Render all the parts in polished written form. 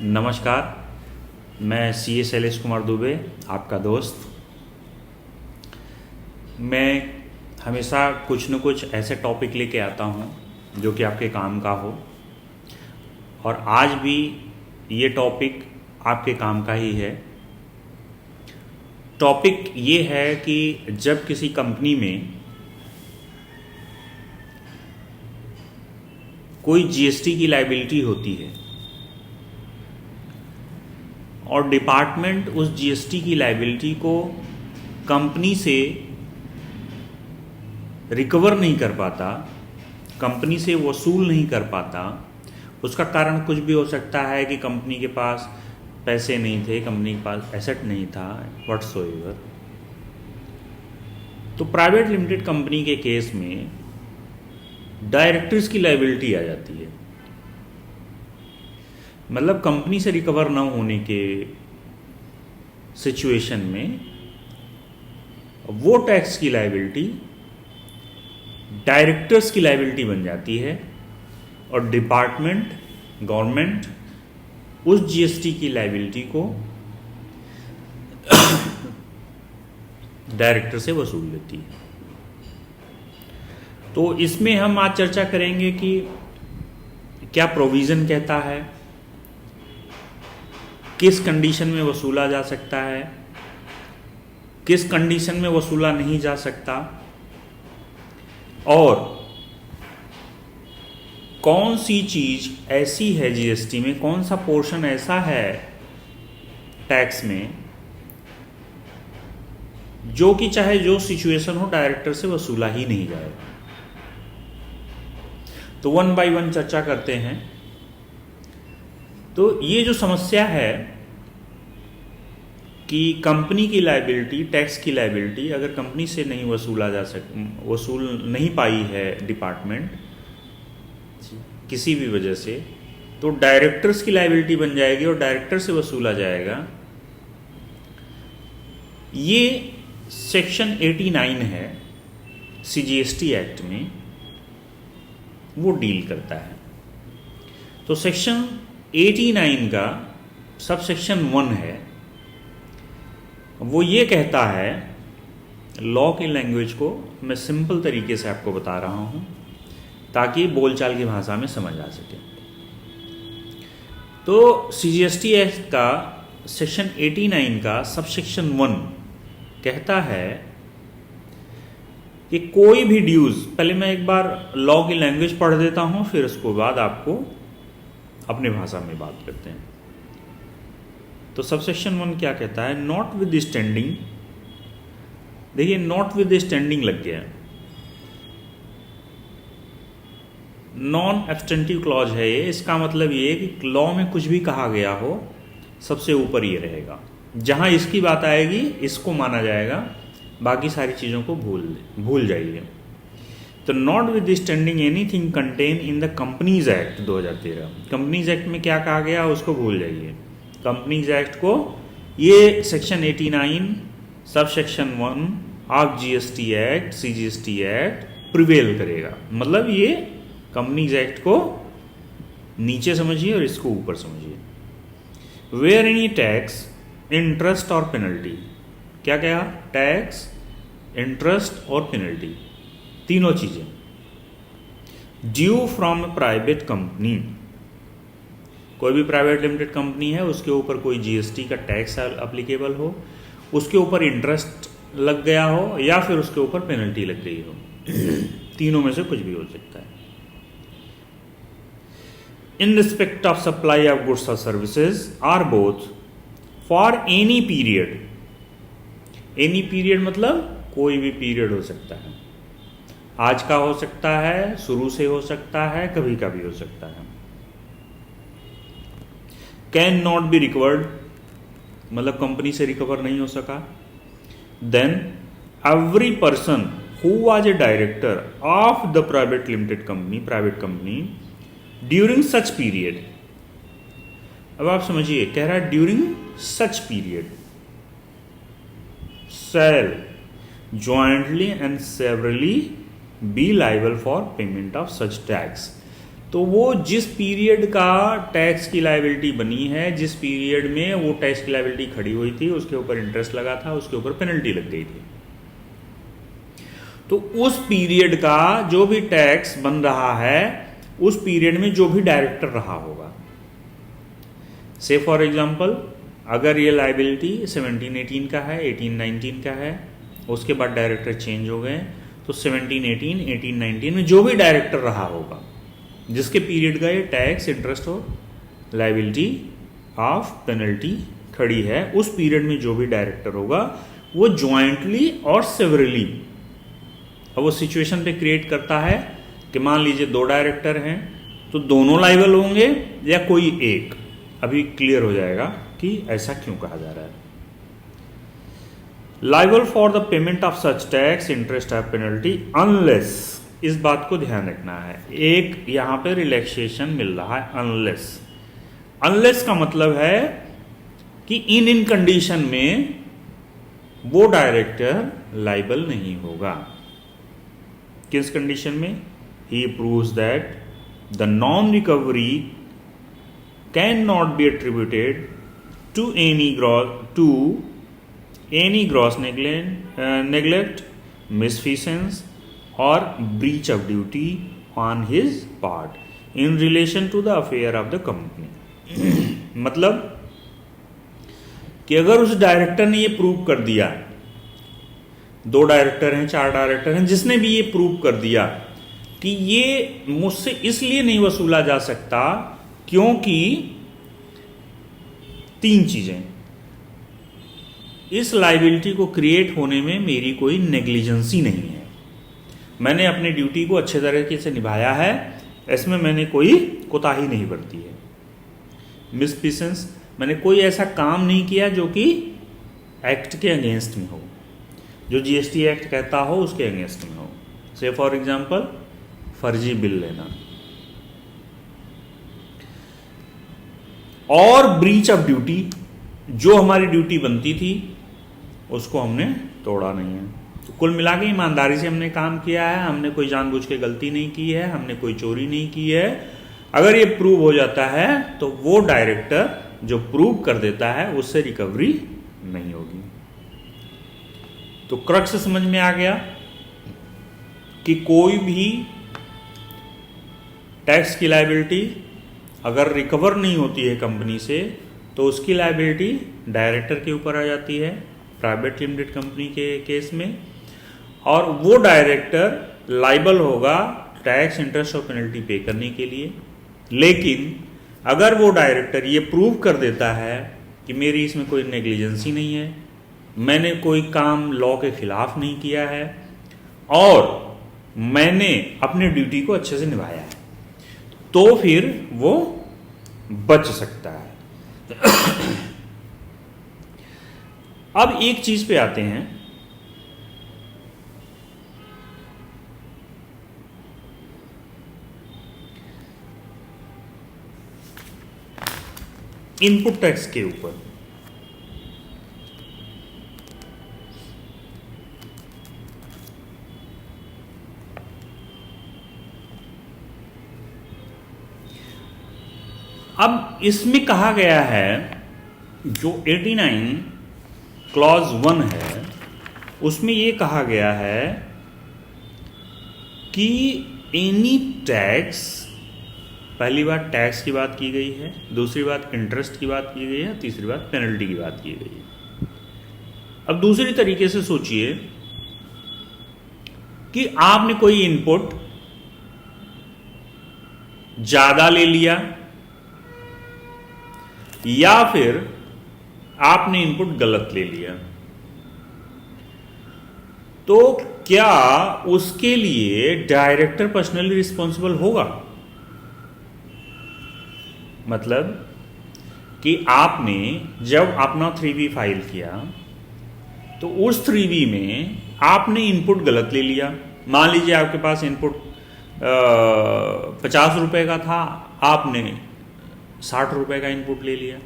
नमस्कार। मैं सीए शैलेश कुमार दुबे, आपका दोस्त। मैं हमेशा कुछ न कुछ ऐसे टॉपिक लेके आता हूँ जो कि आपके काम का हो, और आज भी ये टॉपिक आपके काम का ही है। टॉपिक ये है कि जब किसी कंपनी में कोई जीएसटी की लायबिलिटी होती है और डिपार्टमेंट उस जीएसटी की लायबिलिटी को कंपनी से रिकवर नहीं कर पाता, कंपनी से वसूल नहीं कर पाता। उसका कारण कुछ भी हो सकता है कि कंपनी के पास पैसे नहीं थे, कंपनी के पास एसेट नहीं था, व्हाटसोएवर। तो प्राइवेट लिमिटेड कंपनी के केस में डायरेक्टर्स की लायबिलिटी आ जाती है। मतलब कंपनी से रिकवर ना होने के सिचुएशन में वो टैक्स की लायबिलिटी डायरेक्टर्स की लायबिलिटी बन जाती है, और डिपार्टमेंट, गवर्नमेंट उस जीएसटी की लायबिलिटी को डायरेक्टर से वसूल लेती है। तो इसमें हम आज चर्चा करेंगे कि क्या प्रोविज़न कहता है, किस कंडीशन में वसूला जा सकता है, किस कंडीशन में वसूला नहीं जा सकता, और कौन सी चीज़ ऐसी है जीएसटी में, कौन सा पोर्शन ऐसा है टैक्स में जो कि चाहे जो सिचुएशन हो डायरेक्टर से वसूला ही नहीं जाएगा। तो वन बाय वन चर्चा करते हैं। तो ये जो समस्या है कि कंपनी की लायबिलिटी, टैक्स की लायबिलिटी अगर कंपनी से नहीं वसूल नहीं पाई है डिपार्टमेंट किसी भी वजह से, तो डायरेक्टर्स की लायबिलिटी बन जाएगी और डायरेक्टर से वसूला जाएगा। ये सेक्शन 89 है सीजीएसटी एक्ट में, वो डील करता है। तो सेक्शन 89 का सब सेक्शन 1 है, वो ये कहता है, लॉ की लैंग्वेज को मैं सिंपल तरीके से आपको बता रहा हूँ ताकि बोलचाल की भाषा में समझ आ सके। तो सीजीएसटी एक्ट का सेक्शन 89 का सब सेक्शन 1 कहता है कि कोई भी ड्यूज, पहले मैं एक बार लॉ की लैंग्वेज पढ़ देता हूँ, फिर उसके बाद आपको अपनी भाषा में बात करते हैं। तो सबसेक्शन 1 क्या कहता है? नॉट विद स्टैंडिंग, देखिए नॉट विद स्टैंडिंग लग गया, नॉन एब्सटेंटिव क्लॉज है ये। इसका मतलब ये कि लॉ में कुछ भी कहा गया हो सबसे ऊपर ये रहेगा, जहां इसकी बात आएगी इसको माना जाएगा, बाकी सारी चीज़ों को भूल जाइए। तो not with standing anything contain in the companies act 2013। Companies act में क्या कहा गया उसको भूल जाइए। कंपनीज एक्ट को ये section 89 sub section 1 of GST act, CGST act prevail करेगा। मतलब ये कंपनीज एक्ट को नीचे समझिए और इसको ऊपर समझिए। वेयर एनी टैक्स, इंटरेस्ट और पेनल्टी, क्या कहा? टैक्स, इंटरेस्ट और पेनल्टी, तीनों चीजें due from A private company. कोई भी प्राइवेट लिमिटेड कंपनी है, उसके ऊपर कोई जीएसटी का टैक्स एप्लीकेबल हो, उसके ऊपर इंटरेस्ट लग गया हो, या फिर उसके ऊपर पेनल्टी लग गई हो, तीनों में से कुछ भी हो सकता है। In respect of supply of goods और services are both for any period. Any period मतलब कोई भी पीरियड हो सकता है, आज का हो सकता है, शुरू से हो सकता है, कभी का भी हो सकता है। कैन नॉट बी रिकवर्ड, मतलब कंपनी से रिकवर नहीं हो सका। Then every person who was a director of the private limited company, private company, during such period. अब आप समझिए, कह रहा है during such period, shall jointly and severally be liable for payment of such tax। तो वो जिस period का टैक्स की लायबिलिटी बनी है, जिस पीरियड में वो टैक्स की लायबिलिटी खड़ी हुई थी, उसके ऊपर इंटरेस्ट लगा था, उसके ऊपर पेनल्टी लग गई थी। तो उस पीरियड का जो भी टैक्स बन रहा है, उस पीरियड में जो भी डायरेक्टर रहा होगा, से फॉर एग्जांपल अगर ये लायबिलिटी 17-18 का है, 18-19 का है, उसके बाद डायरेक्टर चेंज हो गए, तो 17-18, 18-19 में जो भी डायरेक्टर रहा होगा, जिसके पीरियड का ये टैक्स, इंटरेस्ट और लायबिलिटी ऑफ पेनल्टी खड़ी है, उस पीरियड में जो भी डायरेक्टर होगा वो ज्वाइंटली और सेवरली, अब वो सिचुएशन पे क्रिएट करता है कि मान लीजिए 2 डायरेक्टर हैं, तो दोनों लायबल होंगे या कोई एक। अभी क्लियर हो जाएगा कि ऐसा क्यों कहा जा रहा है। Liable for the payment of such tax, interest of penalty unless, इस बात को ध्यान रखना है, एक यहां पे रिलैक्सेशन मिल रहा है, अनलेस। अनलेस का मतलब है कि इन कंडीशन में वो डायरेक्टर लायबल नहीं होगा। किस कंडीशन में? He proves that the non recovery can not be attributed to any gross neglect, misfeasance और breach of duty on his part in relation to the affair of the company. मतलब कि अगर उस director ने ये prove कर दिया, 2 director हैं, 4 डायरेक्टर हैं, जिसने भी ये प्रूव कर दिया कि ये मुझसे इसलिए नहीं वसूला जा सकता क्योंकि 3 चीजें, इस लायबिलिटी को क्रिएट होने में मेरी कोई नेग्लिजेंसी नहीं है, मैंने अपनी ड्यूटी को अच्छे तरीके से निभाया है, इसमें मैंने कोई कोताही नहीं बरती है। मिसफिसेंस, मैंने कोई ऐसा काम नहीं किया जो कि एक्ट के अगेंस्ट में हो, जो जीएसटी एक्ट कहता हो उसके अगेंस्ट में हो। से फॉर एग्जांपल फर्जी बिल लेना। और ब्रीच ऑफ ड्यूटी, जो हमारी ड्यूटी बनती थी उसको हमने तोड़ा नहीं है। तो कुल मिला के ईमानदारी से हमने काम किया है, हमने कोई जानबूझ के गलती नहीं की है, हमने कोई चोरी नहीं की है। अगर ये प्रूव हो जाता है तो वो डायरेक्टर जो प्रूव कर देता है उससे रिकवरी नहीं होगी। तो क्रक्स समझ में आ गया कि कोई भी टैक्स की लायबिलिटी अगर रिकवर नहीं होती है कंपनी से तो उसकी लायबिलिटी डायरेक्टर के ऊपर आ जाती है प्राइवेट लिमिटेड कंपनी के केस में, और वो डायरेक्टर लायबल होगा टैक्स, इंटरेस्ट और पेनल्टी पे करने के लिए। लेकिन अगर वो डायरेक्टर ये प्रूव कर देता है कि मेरी इसमें कोई नेग्लिजेंसी नहीं है, मैंने कोई काम लॉ के खिलाफ नहीं किया है और मैंने अपनी ड्यूटी को अच्छे से निभाया है, तो फिर वो बच सकता है। अब एक चीज पे आते हैं, इनपुट टैक्स के ऊपर। अब इसमें कहा गया है, जो 89 क्लॉज 1 है उसमें यह कहा गया है कि एनी टैक्स, पहली बात टैक्स की बात की गई है, दूसरी बात इंटरेस्ट की बात की गई है, तीसरी बात पेनल्टी की बात की गई है। अब दूसरी तरीके से सोचिए कि आपने कोई इनपुट ज्यादा ले लिया या फिर आपने इनपुट गलत ले लिया, तो क्या उसके लिए डायरेक्टर पर्सनली रिस्पॉन्सिबल होगा? मतलब कि आपने जब अपना 3B फाइल किया तो उस 3B में आपने इनपुट गलत ले लिया। मान लीजिए आपके पास इनपुट 50 रुपए का था, आपने 60 रुपए का इनपुट ले लिया।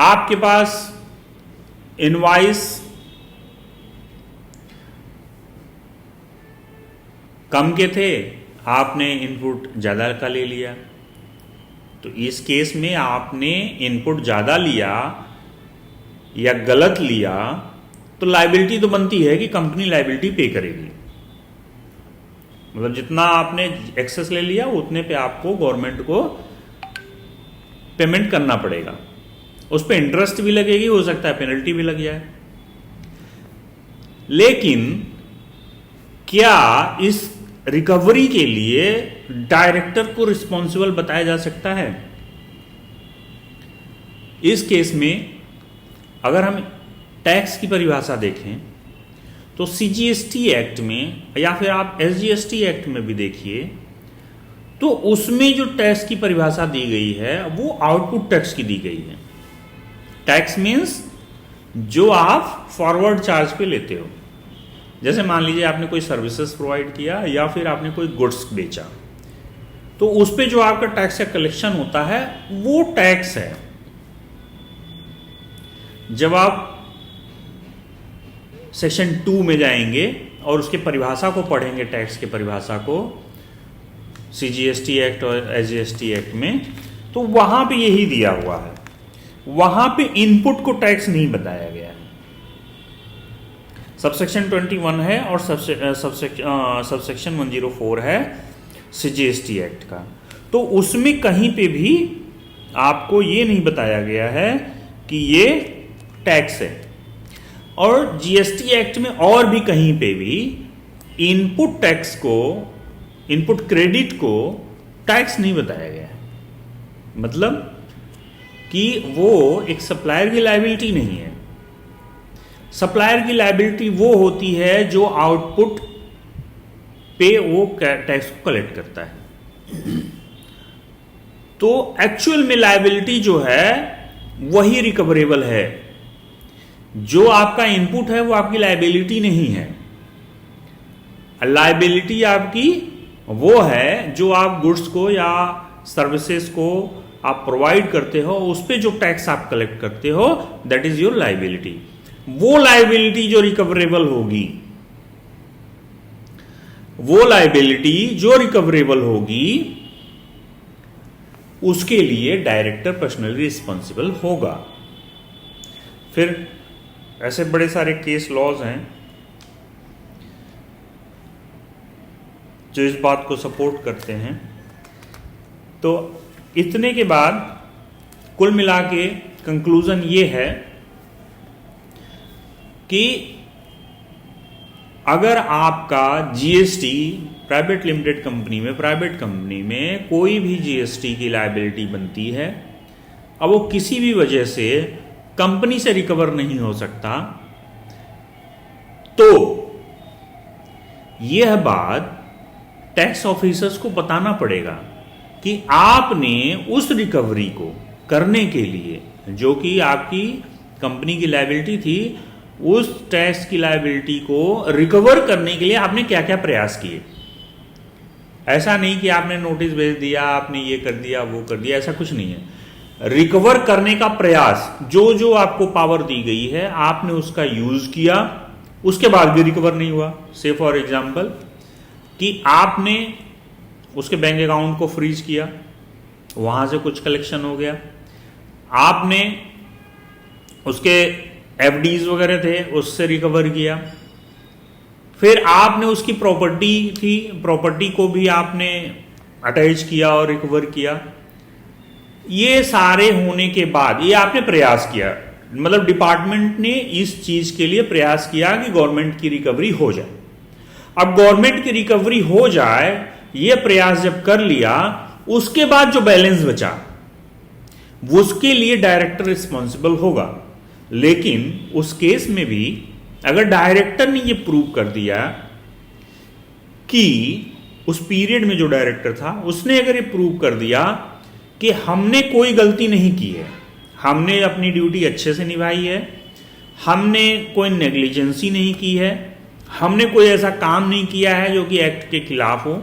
आपके पास इनवॉइस कम के थे, आपने इनपुट ज़्यादा का ले लिया, तो इस केस में आपने इनपुट ज़्यादा लिया या गलत लिया तो लायबिलिटी तो बनती है कि कंपनी लायबिलिटी पे करेगी। मतलब जितना आपने एक्सेस ले लिया उतने पे आपको गवर्नमेंट को पेमेंट करना पड़ेगा, उस पर इंटरेस्ट भी लगेगी, हो सकता है पेनल्टी भी लग जाए। लेकिन क्या इस रिकवरी के लिए डायरेक्टर को रिस्पॉन्सिबल बताया जा सकता है? इस केस में अगर हम टैक्स की परिभाषा देखें तो सीजीएसटी एक्ट में या फिर आप एसजीएसटी एक्ट में भी देखिए, तो उसमें जो टैक्स की परिभाषा दी गई है वो आउटपुट टैक्स की दी गई है। टैक्स मीन्स जो आप फॉरवर्ड चार्ज पे लेते हो। जैसे मान लीजिए आपने कोई सर्विसेज प्रोवाइड किया या फिर आपने कोई गुड्स बेचा, तो उस पे जो आपका टैक्स का कलेक्शन होता है वो टैक्स है। जब आप सेक्शन 2 में जाएंगे और उसके परिभाषा को पढ़ेंगे, टैक्स के परिभाषा को सीजीएसटी एक्ट और एसजीएसटी एक्ट में, तो वहां पे यही दिया हुआ है। वहां पे इनपुट को टैक्स नहीं बताया गया है। सबसेक्शन 21 है और सबसेक्शन 104 है सीजीएसटी एक्ट का, तो उसमें कहीं पे भी आपको ये नहीं बताया गया है कि ये टैक्स है। और जीएसटी एक्ट में और भी कहीं पे भी इनपुट टैक्स को, इनपुट क्रेडिट को टैक्स नहीं बताया गया है। मतलब कि वो एक सप्लायर की लायबिलिटी नहीं है। सप्लायर की लायबिलिटी वो होती है जो आउटपुट पे वो टैक्स को कलेक्ट करता है। तो एक्चुअल में लायबिलिटी जो है वही रिकवरेबल है। जो आपका इनपुट है वो आपकी लायबिलिटी नहीं है। लायबिलिटी आपकी वो है जो आप गुड्स को या सर्विसेज को आप प्रोवाइड करते हो, उस पे जो टैक्स आप कलेक्ट करते हो, दैट इज योर लायबिलिटी। वो लायबिलिटी जो रिकवरेबल होगी, वो लायबिलिटी जो रिकवरेबल होगी, उसके लिए डायरेक्टर पर्सनली रिस्पॉन्सिबल होगा। फिर ऐसे बड़े सारे केस लॉज हैं जो इस बात को सपोर्ट करते हैं। तो इतने के बाद कुल मिला के कंक्लूजन ये है कि अगर आपका जीएसटी प्राइवेट लिमिटेड कंपनी में, प्राइवेट कंपनी में कोई भी जीएसटी की लायबिलिटी बनती है, अब वो किसी भी वजह से कंपनी से रिकवर नहीं हो सकता, तो यह बात टैक्स ऑफिसर्स को बताना पड़ेगा कि आपने उस रिकवरी को करने के लिए, जो कि आपकी कंपनी की लायबिलिटी थी, उस टैक्स की लायबिलिटी को रिकवर करने के लिए आपने क्या क्या प्रयास किए। ऐसा नहीं कि आपने नोटिस भेज दिया, आपने ये कर दिया, वो कर दिया, ऐसा कुछ नहीं है। रिकवर करने का प्रयास, जो जो आपको पावर दी गई है आपने उसका यूज किया, उसके बाद भी रिकवर नहीं हुआ। से फॉर एग्जांपल कि आपने उसके बैंक अकाउंट को फ्रीज किया, वहां से कुछ कलेक्शन हो गया, आपने उसके एफडीज वगैरह थे उससे रिकवर किया, फिर आपने उसकी प्रॉपर्टी थी, प्रॉपर्टी को भी आपने अटैच किया और रिकवर किया। ये सारे होने के बाद ये आपने प्रयास किया, मतलब डिपार्टमेंट ने इस चीज के लिए प्रयास किया कि गवर्नमेंट की रिकवरी हो जाए। अब गवर्नमेंट की रिकवरी हो जाए, ये प्रयास जब कर लिया, उसके बाद जो बैलेंस बचा उसके लिए डायरेक्टर रिस्पॉन्सिबल होगा। लेकिन उस केस में भी अगर डायरेक्टर ने ये प्रूव कर दिया कि उस पीरियड में जो डायरेक्टर था उसने अगर ये प्रूव कर दिया कि हमने कोई गलती नहीं की है, हमने अपनी ड्यूटी अच्छे से निभाई है, हमने कोई नेग्लिजेंसी नहीं की है, हमने कोई ऐसा काम नहीं किया है जो कि एक्ट के खिलाफ हो,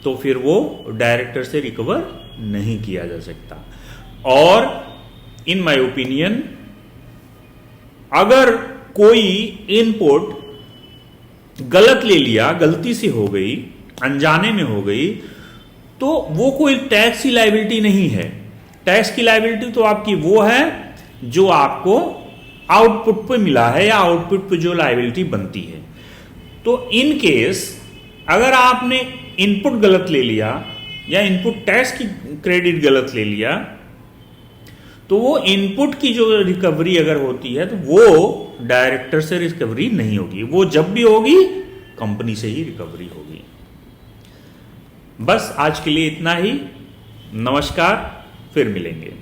तो फिर वो डायरेक्टर से रिकवर नहीं किया जा सकता। और इन माय ओपिनियन अगर कोई इनपुट गलत ले लिया, गलती से हो गई, अनजाने में हो गई, तो वो कोई टैक्स की लायबिलिटी नहीं है। टैक्स की लायबिलिटी तो आपकी वो है जो आपको आउटपुट पे मिला है या आउटपुट पे जो लायबिलिटी बनती है। तो इन केस अगर आपने इनपुट गलत ले लिया या इनपुट टैक्स की क्रेडिट गलत ले लिया, तो वो इनपुट की जो रिकवरी अगर होती है तो वो डायरेक्टर से रिकवरी नहीं होगी, वो जब भी होगी कंपनी से ही रिकवरी होगी। बस आज के लिए इतना ही। नमस्कार, फिर मिलेंगे।